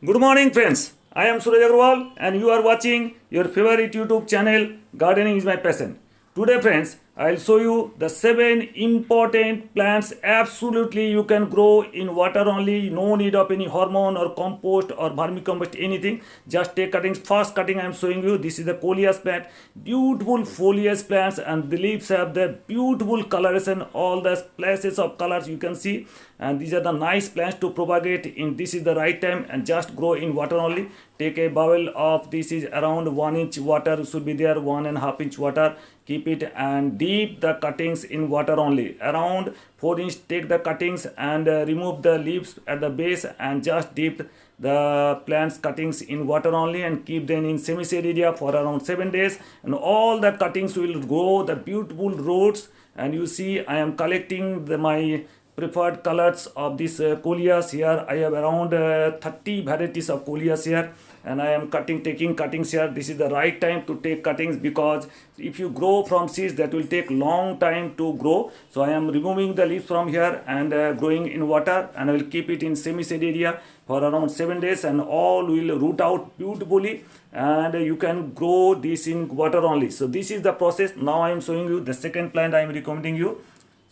Good morning, friends. I am Suraj Agarwal, and you are watching your favorite YouTube channel, Gardening is My Passion. Today, friends, I'll show you the 7 important plants absolutely you can grow in water only. No need of any hormone or compost or vermicompost, anything. Just take cuttings. First cutting I am showing you. This is the coleus plant. Beautiful foliage plants, and the leaves have the beautiful coloration. All the splashes of colors you can see. And these are the nice plants to propagate in. This is the right time, and just grow in water only. Take a bowl of, this is around 1 inch water should be there, 1.5 inch water. Keep it and dip the cuttings in water only. Around 4 inch, take the cuttings and remove the leaves at the base, and just dip the plants cuttings in water only, and keep them in semi-shade area for around 7 days, and all the cuttings will grow the beautiful roots. And you see, I am collecting my preferred colors of this coleus. Here I have around 30 varieties of coleus here, and I am taking cuttings here. This is the right time to take cuttings, because if you grow from seeds, that will take long time to grow. So I am removing the leaves from here and growing in water, and I will keep it in semi-shade area for around 7 days, and all will root out beautifully, and you can grow this in water only. So this is the process. Now I am showing you the second plant I am recommending you.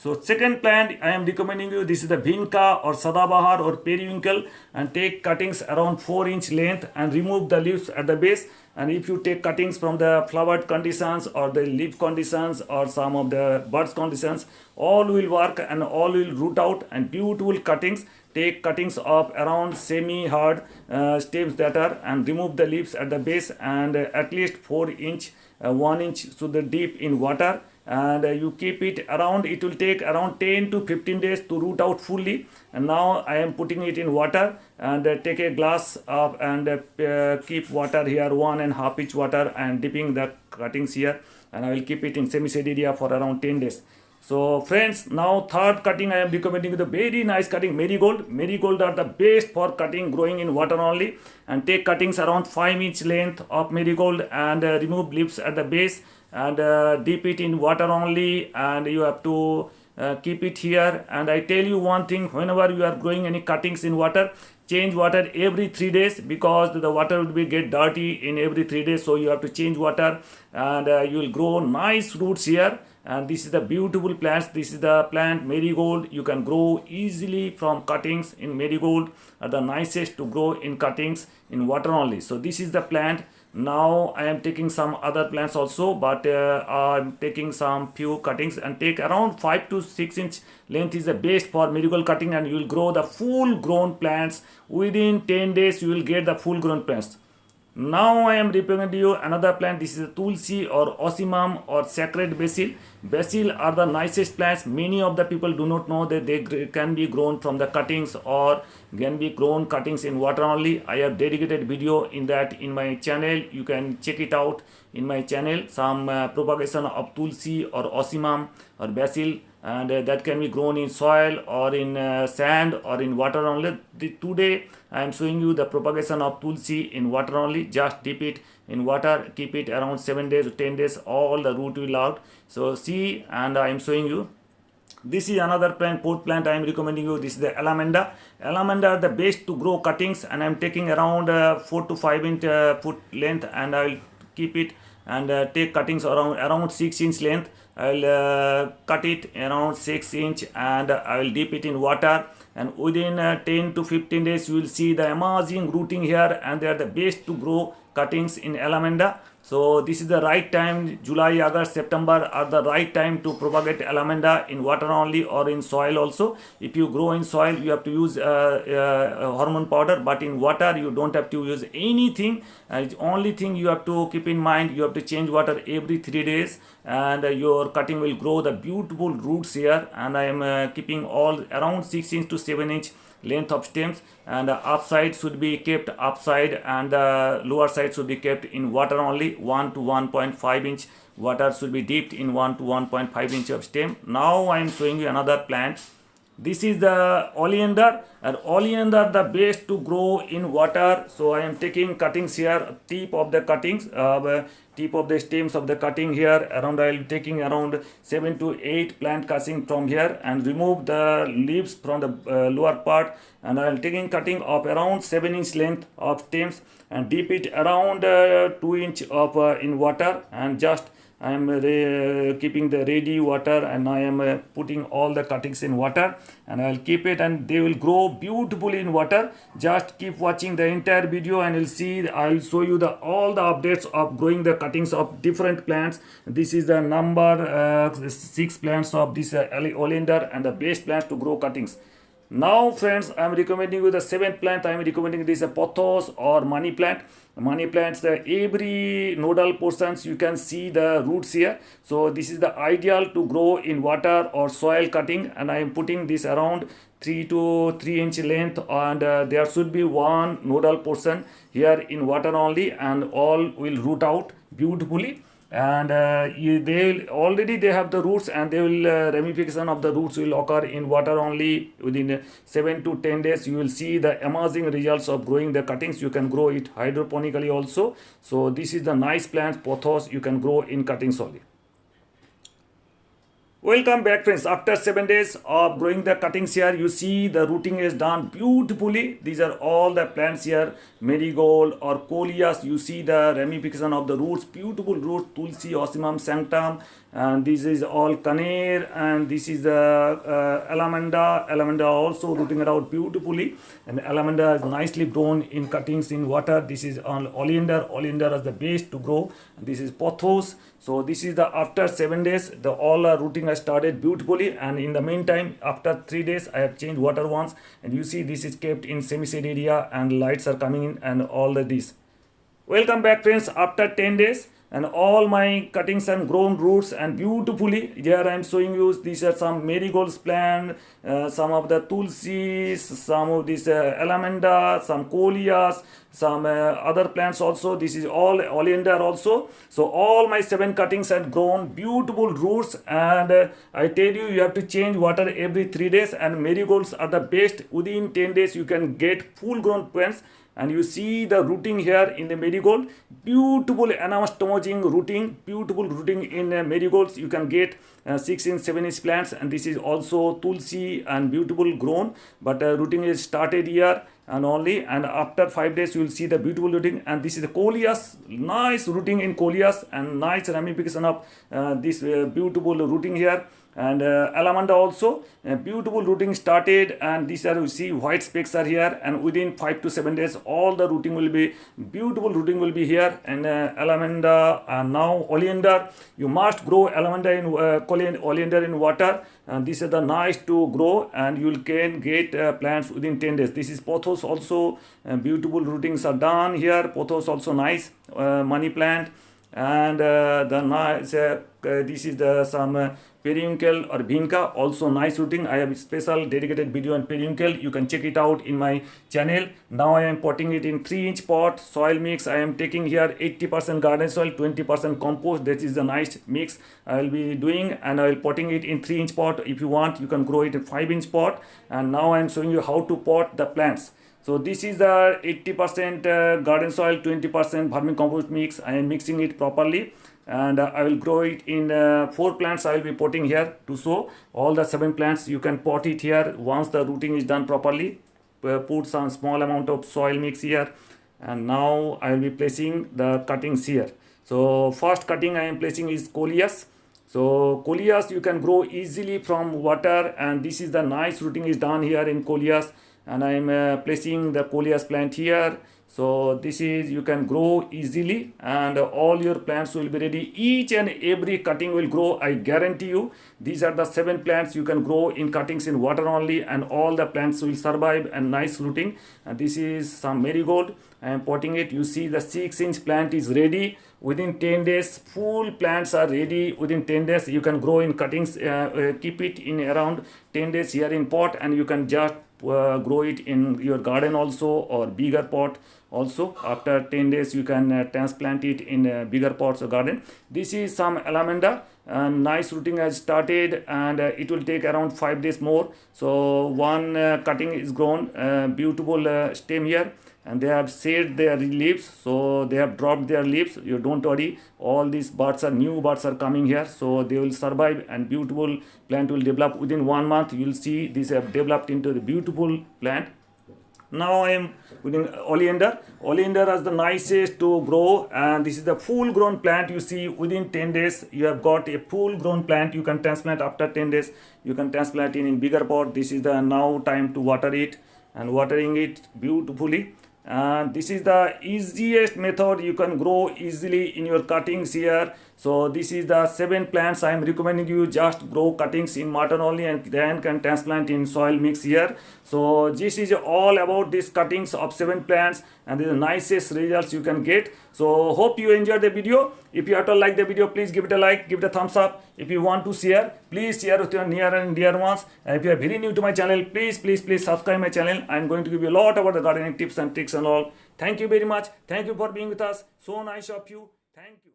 So second plant I am recommending you, this is the vinca or sadabahar or periwinkle, and take cuttings around 4 inch length and remove the leaves at the base. And if you take cuttings from the flowered conditions or the leaf conditions or some of the buds conditions, all will work and all will root out, and beautiful cuttings. Take cuttings of around semi-hard stems that are, and remove the leaves at the base, and at least 4 inch, 1 inch should deep in water, and you keep it around. It will take around 10 to 15 days to root out fully. And now I am putting it in water, and take a glass of, and keep water here, 1.5 inch water, and dipping the cuttings here, and I will keep it in semi-shade area for around 10 days. So friends, now third cutting I am recommending the very nice cutting, marigold. Marigold are the best for cutting, growing in water only, and take cuttings around 5 inch length of marigold, and remove leaves at the base, and dip it in water only, and you have to keep it here. And I tell you one thing, whenever you are growing any cuttings in water, change water every 3 days, because the water will be get dirty in every 3 days. So you have to change water, and you will grow nice roots here. And this is the beautiful plants. This is the plant marigold. You can grow easily from cuttings in marigold, are the nicest to grow in cuttings in water only. So this is the plant. Now I am taking some other plants also, but I am taking some few cuttings, and take around 5 to 6 inch length is the best for marigold cutting, and you will grow the full grown plants. Within 10 days you will get the full grown plants. Now I am recommending you another plant. This is Tulsi or osimum or sacred basil. Basil are the nicest plants. Many of the people do not know that they can be grown from the cuttings, or can be grown cuttings in water only. I have dedicated video in that in my channel. You can check it out in my channel. Some propagation of Tulsi or osimum or basil, and that can be grown in soil or in sand or in water only. Today I am showing you the propagation of Tulsi in water only. Just dip it in water, keep it around 7 days to 10 days, all the root will out. So see, and I am showing you. This is another plant, fourth plant I am recommending you. This is the Allamanda. Allamanda are the best to grow cuttings, and I am taking around 4 to 5 inch foot length, and I will keep it, and take cuttings around 6 inch length. I will cut it around 6 inch, and I will dip it in water, and within 10 to 15 days you will see the amazing rooting here, and they are the best to grow cuttings in Allamanda. So this is the right time. July, August, September are the right time to propagate Allamanda in water only or in soil also. If you grow in soil, you have to use hormone powder, but in water you don't have to use anything. Only thing you have to keep in mind, you have to change water every 3 days, and your cutting will grow the beautiful roots here. And I am keeping all around 6 inch to 7 inch length of stems, and the upside should be kept upside, and the lower side should be kept in water only. 1 to 1.5 inch water should be dipped in 1 to 1.5 inch of stem. Now I am showing you another plant. This is the oleander, and oleander the best to grow in water. So I am taking cuttings here, tip of the cuttings, tip of the stems of the cutting here. Around I am taking around 7 to 8 plant cutting from here and remove the leaves from the lower part. And I am taking cutting of around 7-inch length of stems and dip it around 2 inch of in water, and just I am keeping the ready water, and I am putting all the cuttings in water, and I will keep it, and they will grow beautifully in water. Just keep watching the entire video and you'll see I will show you the all the updates of growing the cuttings of different plants. This is the number 6 plants of this oleander and the best plants to grow cuttings. Now friends, I am recommending you the 7th plant. I am recommending this Porthos or money plant. Money plants, the every nodal portions you can see the roots here. So this is the ideal to grow in water or soil cutting, and I am putting this around 3 to 3 inch length, and there should be one nodal portion here in water only, and all will root out beautifully. And they have the roots, and they will ramification of the roots will occur in water only. Within 7 to 10 days you will see the amazing results of growing the cuttings. You can grow it hydroponically also. So this is the nice plant Porthos, you can grow in cuttings only. Welcome back friends. After 7 days of growing the cuttings here, you see the rooting is done beautifully. These are all the plants here, marigold or coleus. You see the ramification of the roots, beautiful roots, Tulsi, Ocimum sanctum, and this is all Caner, and this is the Allamanda. Allamanda also rooting it out beautifully, and Allamanda is nicely grown in cuttings in water. This is on Oleander. Oleander is the best to grow. This is Porthos. So this is the after 7 days, the all rooting has started beautifully, and in the meantime after 3 days I have changed water once, and you see this is kept in semi-shade area and lights are coming in and all this. Welcome back friends after 10 days. And all my cuttings and grown roots and beautifully. Here I am showing you these are some marigolds plant, some of the Tulsis, some of this Allamanda, some coleus, some other plants also. This is all oleander also. So all my 7 cuttings had grown beautiful roots, and I tell you, you have to change water every 3 days, and marigolds are the best. Within 10 days you can get full grown plants. And you see the rooting here in the marigold, beautiful anastomosing rooting, beautiful rooting in marigolds. You can get 6-inch, 7-inch plants, and this is also Tulsi and beautiful grown, but rooting is started here and only, and after 5 days you will see the beautiful rooting. And this is the coleus, nice rooting in coleus, and nice ramification of this beautiful rooting here. And Allamanda also beautiful rooting started, and these are, you see white specks are here, and within 5 to 7 days all the rooting will be beautiful rooting will be here. And Allamanda, and now oleander, you must grow Allamanda in oleander in water, and this is the nice to grow, and you can get plants within 10 days. This is Porthos also, beautiful rootings are done here. Porthos also nice money plant. And the nice this is the some periwinkle or vinca, also nice rooting. I have a special dedicated video on periwinkle, you can check it out in my channel. Now I am potting it in 3-inch pot. Soil mix I am taking here 80% garden soil, 20% compost. That is the nice mix I will be doing, and I will potting it in 3-inch pot. If you want, you can grow it in 5-inch pot. And now I am showing you how to pot the plants. So this is the 80% garden soil, 20% vermicompost mix. I am mixing it properly, and I will grow it in 4 plants. I will be potting here to show all the 7 plants. You can pot it here once the rooting is done properly. Put some small amount of soil mix here, and now I will be placing the cuttings here. So first cutting I am placing is coleus. So coleus you can grow easily from water, and this is the nice rooting is done here in coleus. And I am placing the coleus plant here. So this is, you can grow easily, and all your plants will be ready. Each and every cutting will grow, I guarantee you. These are the 7 plants you can grow in cuttings in water only, and all the plants will survive and nice rooting. And this is some marigold. I am potting it. You see the 6-inch plant is ready. Within 10 days full plants are ready. Within 10 days you can grow in cuttings. Keep it in around 10 days here in pot, and you can just grow it in your garden also, or bigger pot also. After 10 days you can transplant it in bigger pots or garden. This is some Allamanda, and nice rooting has started, and it will take around 5 days more. So one cutting is grown, beautiful stem here, and they have shed their leaves, so they have dropped their leaves. You don't worry, all these buds are new buds are coming here, so they will survive, and beautiful plant will develop within 1 month. You will see these have developed into the beautiful plant. Now I am putting oleander. Oleander is the nicest to grow, and this is the full grown plant. You see, within 10 days you have got a full grown plant. You can transplant after 10 days. You can transplant it in bigger pot. This is the now time to water it, and watering it beautifully. And this is the easiest method. You can grow easily in your cuttings here. So this is the 7 plants I am recommending you. Just grow cuttings in mortar only, and then can transplant in soil mix here. So this is all about these cuttings of 7 plants, and the nicest results you can get. So hope you enjoyed the video. If you at all like the video, please give it a like, give it a thumbs up. If you want to share, please share with your near and dear ones. And if you are very new to my channel, please subscribe my channel. I am going to give you a lot about the gardening tips and tricks and all. Thank you very much. Thank you for being with us. So nice of you. Thank you.